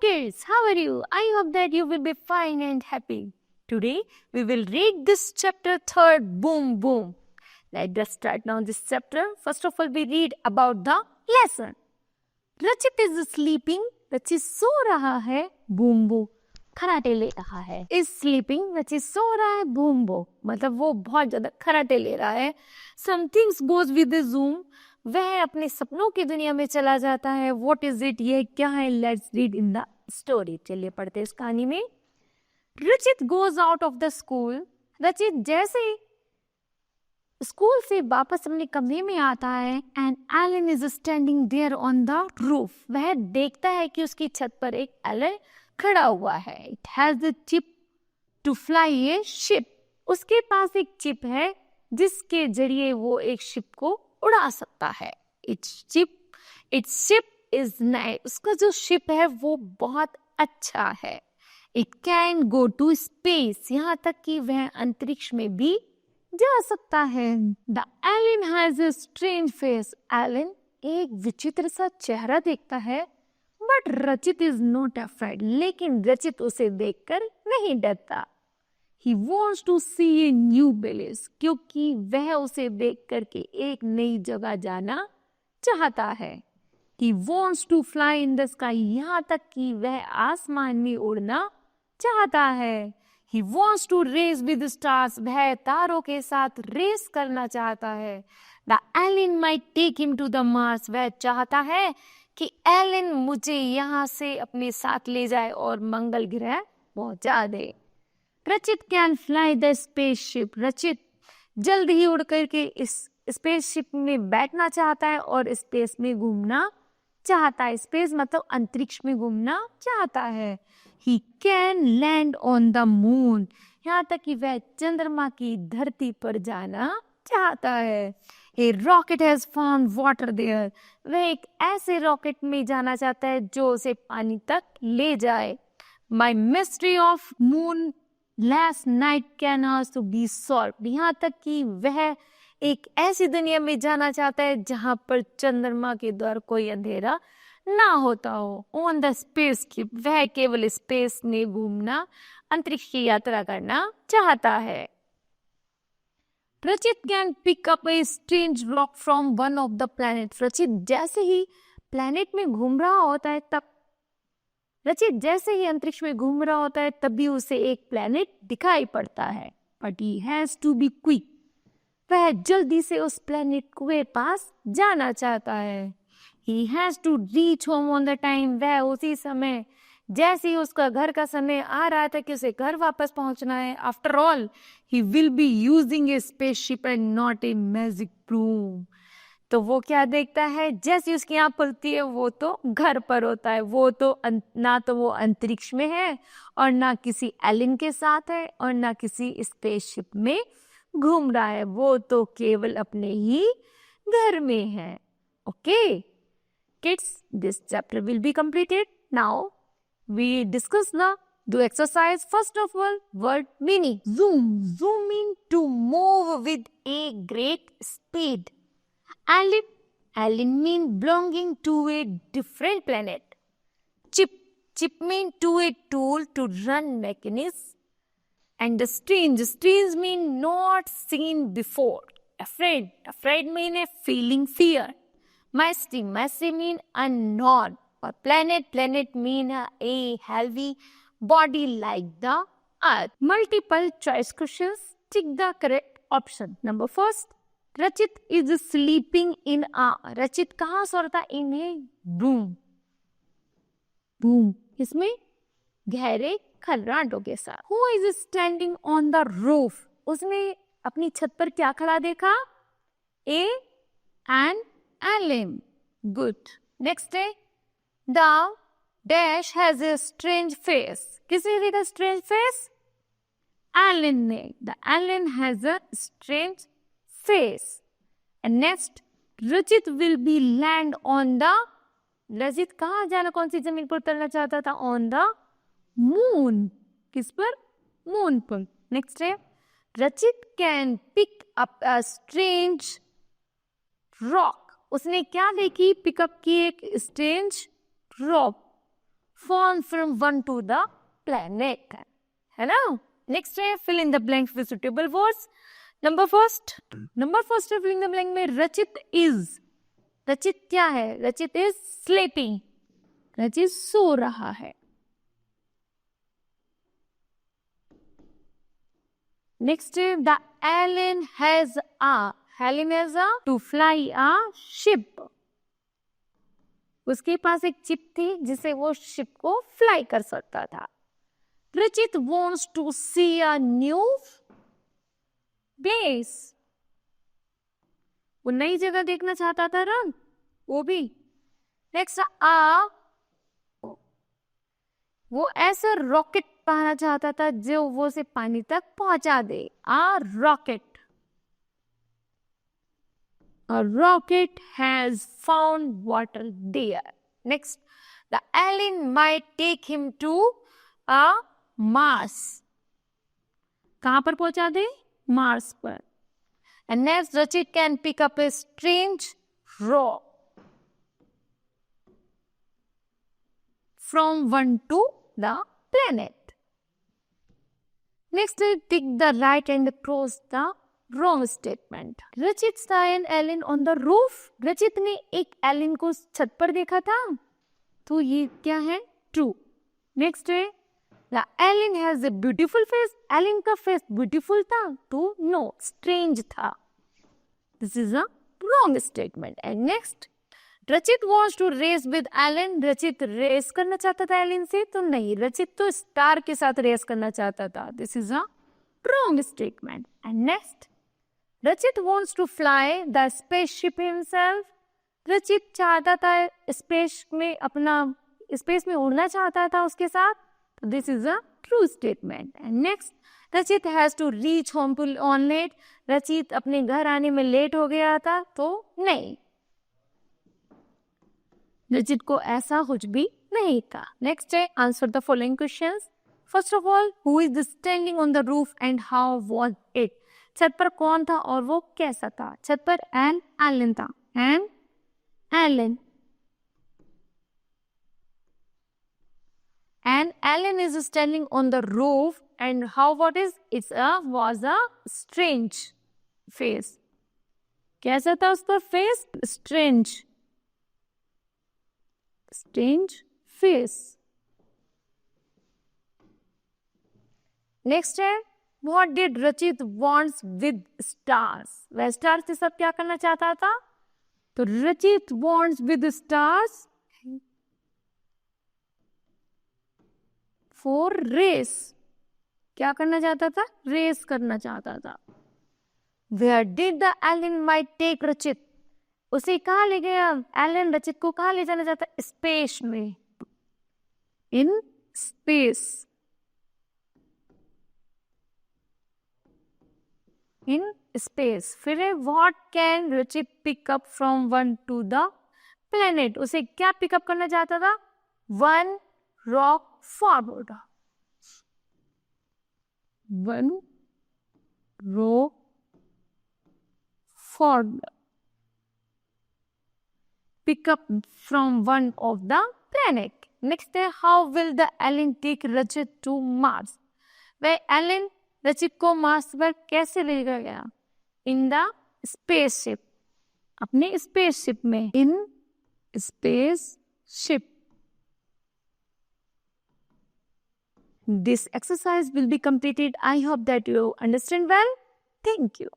kids, how are you? I hope that you will be fine and happy. Today we will read this chapter third, Boom Boom. Let us start now this chapter. First of all, we read about the lesson. रचित is sleeping. रचित सो रहा है. Boom Boom खराटे ले रहा है. Is sleeping. रचित सो रहा है. Boom Boom मतलब वो बहुत ज्यादा खराटे ले रहा है. Some things goes with the zoom. वह अपने सपनों की दुनिया में चला जाता है. What is it? ये क्या है? Let's read in the story. चलिए पढ़ते इस कहानी में. रचित goes out of the school. रचित जैसे स्कूल से वापस अपने कमरे में आता है and Alan is standing there on the roof. वह देखता है कि उसकी छत पर एक एलन खड़ा हुआ है. It has the chip to fly a ship. उसके पास एक चिप है जिसके जरिए वो एक शिप को उड़ा सकता है. It's ship is nice. उसका जो शिप है वो बहुत अच्छा है. It can go to space. यहाँ तक कि वह अंतरिक्ष में भी जा सकता है. The Alan has a strange face. Alan एक विचित्र सा चेहरा देखता है. बट रचित इज नॉट अफ्रेड. लेकिन रचित उसे देखकर नहीं डरता. He wants to see a new place क्योंकि वह उसे देख करके एक नई जगह जाना चाहता है. He wants to fly in the sky. यहाँ तक कि वह आसमान में उड़ना चाहता है. He wants to race with the stars. वह तारों के साथ रेस करना चाहता है. The Alien might take him to the Mars. वह चाहता है कि एलन मुझे यहाँ से अपने साथ ले जाए और मंगल ग्रह पहुंचा दे. रचित कैन फ्लाई द स्पेसशिप. रचित जल्द ही उड़ करके इस स्पेसशिप में बैठना चाहता है और स्पेस में घूमना चाहता है. स्पेस मतलब अंतरिक्ष में घूमना चाहता है. He can land on the moon. यहाँ तक कि वह चंद्रमा की धरती पर जाना चाहता है. A rocket has found water there. वह एक ऐसे रॉकेट में जाना चाहता है जो उसे पानी तक ले जाए. My mystery of moon last night can also be solved. यहाँ तक कि वह एक ऐसी दुनिया में जाना चाहता है जहाँ पर चंद्रमा के द्वार कोई अंधेरा ना होता हो. On the space ship. वह केवल स्पेस में घूमना, अंतरिक्ष की यात्रा करना चाहता है. Rachit can pick up a strange rock from one of the planet. Rachit जैसे ही प्लैनेट में घूम रहा होता है अंतरिक्ष में घूम रहा होता है तभी उसे एक प्लैनेट दिखाई पड़ता है. But he has to be quick. वह जल्दी से उस प्लैनेट के पास जाना चाहता है. He has to reach home on the time. वह उसी समय जैसे ही उसका घर का समय आ रहा था कि उसे घर वापस पहुंचना है. After all he will be using a spaceship and not a magic broom. तो वो क्या देखता है, जैसे उसकी आँख खुलती है वो तो घर पर होता है. वो तो ना तो वो अंतरिक्ष में है और ना किसी एलियन के साथ है और ना किसी स्पेसशिप में घूम रहा है. वो तो केवल अपने ही घर में है. Okay kids, this chapter will be completed. Now we discuss the exercise. First of all, word meaning. Zoom. Zoom mean to move with a great speed. Alien mean belonging to a different planet. Chip mean to a tool to run mechanism. And the strange mean not seen before. Afraid mean a feeling fear. Messy mean unknown. Or planet mean a heavy body like the earth. Multiple choice questions. Tick the correct option. Number first, Rachit is sleeping in a. Rachit कहाँ सो रहा था? In a room. इसमें गहरे खर्राटों के साथ. Who is standing on the roof? उसने अपनी छत पर क्या खड़ा देखा? An Alien. Good. Next day. The dash has a strange face. किसने देखा strange face? Alien ने. The alien has a strange face. And next, Rachit will be land on the. रचित कहाँ जाना, कौन सी जमीन पर उतरना चाहता था? On the moon. किस पर? Moon पर. Next है, Rachit can pick up a strange rock. उसने क्या देखी? पिकअप की एक strange rock flown from one to the planet. है ना? Next है fill in the blanks with suitable words. Number first है fill in the blank में रचित is. रचित क्या है? रचित is sleeping. रचित सो रहा है. Next है the Helen has a to fly a ship. उसके पास एक चिप थी जिसे वो शिप को फ्लाई कर सकता था. रचित wants to see a new place. वो नई जगह देखना चाहता था ना, वो भी. नेक्स्ट वो ऐसा रॉकेट पाना चाहता था जो वो उसे पानी तक पहुंचा दे. Rocket. A rocket has found water there. Next, the alien might take him to a Mars. कहाँ पर पहुंचा दे? Mars पर. And next, Rachit can pick up a strange rock from one to the planet. Next, tick the right and cross the wrong statement. रचित saw an alien on the roof. रचित ने एक alien को छत पर देखा था, तो ये क्या है? True. Next है the alien has a beautiful face. Alien का फेस ब्यूटीफुल था, तो no, strange था. This is a wrong statement. And next, रचित wants to race with alien. रचित रेस करना चाहता था एलियन से, तो नहीं, रचित तो स्टार के साथ रेस करना चाहता था. This is a wrong statement. And next, रचित wants to fly the spaceship himself. रचित चाहता था स्पेस में उड़ना चाहता था उसके साथ. This is a true statement. And next, रचित has to reach home on late. रचित अपने घर आने में लेट हो गया था, तो नहीं, रचित को ऐसा कुछ भी नहीं था. Next है answer the following questions. First of all, who is standing on the roof and how was it? छत पर कौन था और वो कैसा था? छत पर एन एलन था. An Alan. And Alan is standing on the roof, and how what is it? Was a strange face. कैसा था उसका face? Strange face. Next है what did Rachit wants with stars? वह stars के साथ क्या करना चाहता था? तो Rachit wants with stars for race. क्या करना चाहता था? रेस करना चाहता था. Where did the alien might take Rachit? उसे कहाँ ले गया? एलन रचित को कहाँ ले जाना चाहता? स्पेस में. In space. In space. फिर है what can Rachit pick up from one to the planet? उसे क्या पिकअप करना चाहता था? One rock forward. One rock forward. Pick up from one of the planet. Next है how will the alien take Rachit to Mars? वह Elon रचित को Mars पर कैसे ले गया? In the spaceship. अपने स्पेसशिप में. In spaceship. This exercise will be completed. I hope that you understand well. Thank you.